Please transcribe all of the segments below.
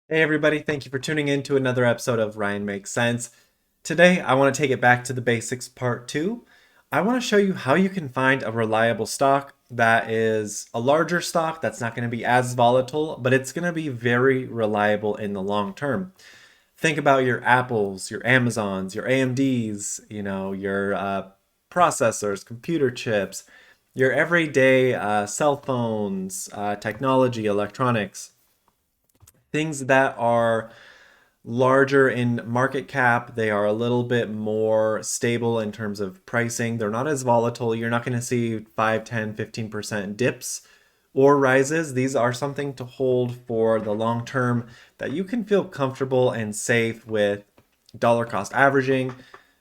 Hey everybody, thank you for tuning in to another episode of Ryan Makes Sense. Today, I want to take it back to the basics part two. I want to show you how you can find a reliable stock that is a larger stock that's not going to be as volatile, but it's going to be very reliable in the long term. Think about your Apples, your Amazons, your AMDs, your processors, computer chips, your everyday cell phones, technology, electronics, things that are larger in market cap. They are a little bit more stable in terms of pricing. They're not as volatile. You're not going to see 5, 10, 15% dips or rises. These are something to hold for the long term that you can feel comfortable and safe with dollar cost averaging,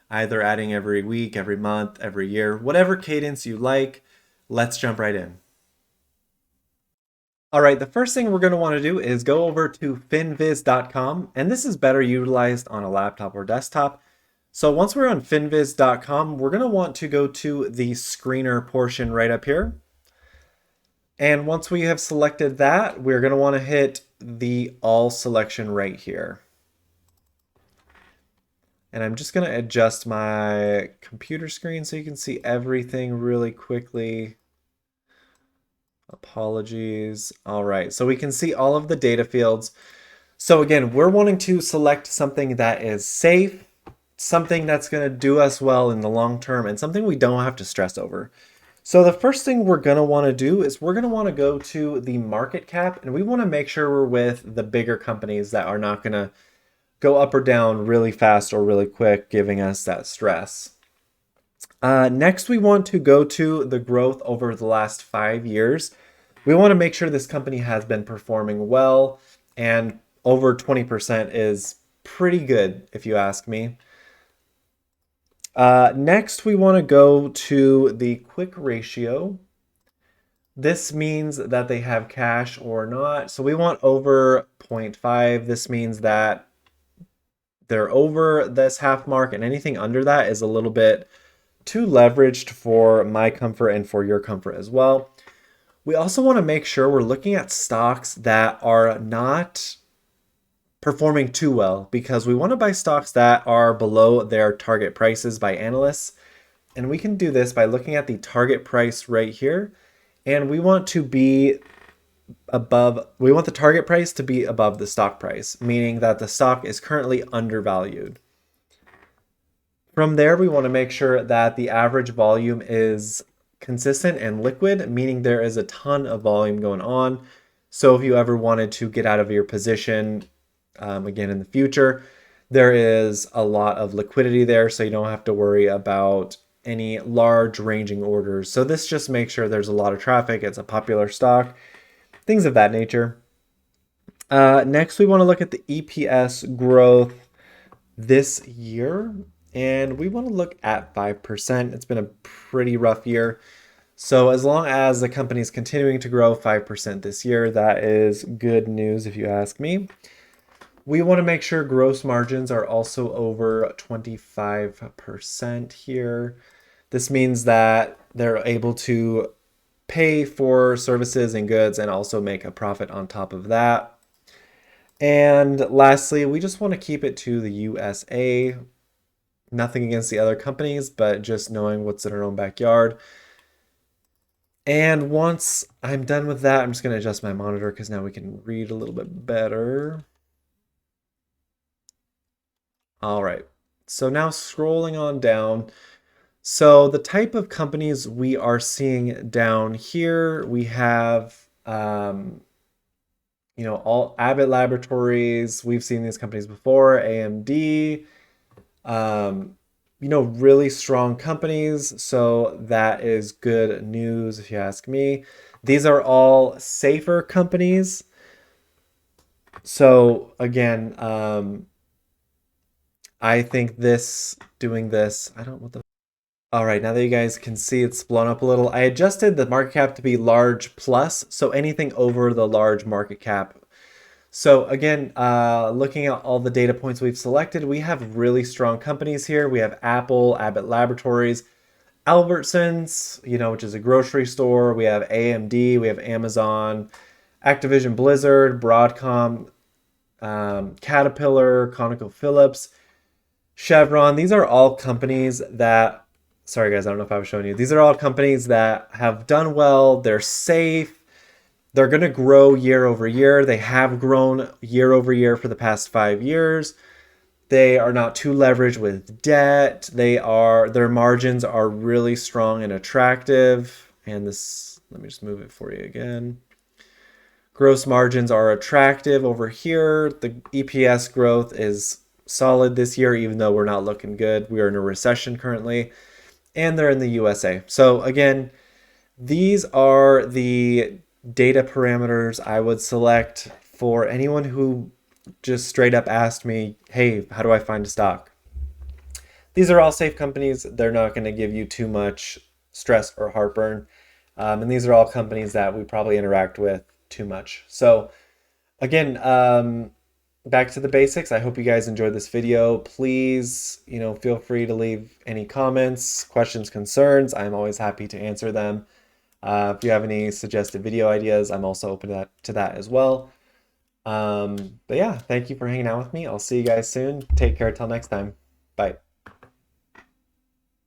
either adding every week, every month, every year, whatever cadence you like. Let's jump right in. All right, the first thing we're going to want to do is go over to finviz.com, and this is better utilized on a laptop or desktop. So once we're on finviz.com, we're going to want to go to the screener portion right up here. And once we have selected that, we're going to want to hit the all selection right here. And I'm just going to adjust my computer screen so you can see everything really quickly. Apologies. All right, so we can see all of the data fields. So again, we're wanting to select something that is safe, something that's going to do us well in the long term, and something we don't have to stress over. So the first thing we're going to want to do is we're going to want to go to the market cap, and we want to make sure we're with the bigger companies that are not going to go up or down really fast or really quick, giving us that stress. Next, we want to go to the growth over the last 5 years. We want to make sure this company has been performing well, and over 20% is pretty good, if you ask me. Next, we want to go to the quick ratio. This means that they have cash or not. So we want over zero point 0.5. This means that they're over this half mark, and anything under that is a little bit too leveraged for my comfort and for your comfort as well. We also want to make sure we're looking at stocks that are not performing too well, because we want to buy stocks that are below their target prices by analysts. And we can do this by looking at the target price right here. And we want to be we want the target price to be above the stock price, meaning that the stock is currently undervalued. From there, we want to make sure that the average volume is consistent and liquid, meaning there is a ton of volume going on. So if you ever wanted to get out of your position again in the future, there is a lot of liquidity there, so you don't have to worry about any large ranging orders. So this just makes sure there's a lot of traffic, it's a popular stock, things of that nature. Next, we want to look at the EPS growth this year, and we want to look at 5%. It's been a pretty rough year. So as long as the company is continuing to grow 5% this year, that is good news if you ask me. We want to make sure gross margins are also over 25% here. This means that they're able to pay for services and goods and also make a profit on top of that. And lastly, we just want to keep it to the USA. Nothing against the other companies, but just knowing what's in our own backyard. And once I'm done with that, I'm just going to adjust my monitor because now we can read a little bit better. All right. So now scrolling on down. So the type of companies we are seeing down here, we have, all Abbott Laboratories. We've seen these companies before, AMD, really strong companies. So that is good news if you ask me. These are all safer companies. So again, I think doing this, I don't, what the all right, now that you guys can see it's blown up a little, I adjusted the market cap to be large plus, so anything over the large market cap. So again, looking at all the data points we've selected, we have really strong companies here. We have Apple, Abbott Laboratories, Albertsons, which is a grocery store. We have AMD, we have Amazon, Activision Blizzard, Broadcom, Caterpillar, ConocoPhillips, Chevron. These are all companies that, sorry guys, I don't know if I was showing you. These are all companies that have done well. They're safe. They're going to grow year over year. They have grown year over year for the past 5 years. They are not too leveraged with debt. Their margins are really strong and attractive. And this, let me just move it for you again. Gross margins are attractive over here. The EPS growth is solid this year, even though we're not looking good. We are in a recession currently, and they're in the USA. So again, these are the data parameters I would select for anyone who just straight up asked me, hey, how do I find a stock? These are all safe companies. They're not going to give you too much stress or heartburn. And these are all companies that we probably interact with too much. So again, back to the basics. I hope you guys enjoyed this video. Please, feel free to leave any comments, questions, concerns. I'm always happy to answer them. If you have any suggested video ideas, I'm also open to that as well. But yeah, thank you for hanging out with me. I'll see you guys soon. Take care till next time. Bye.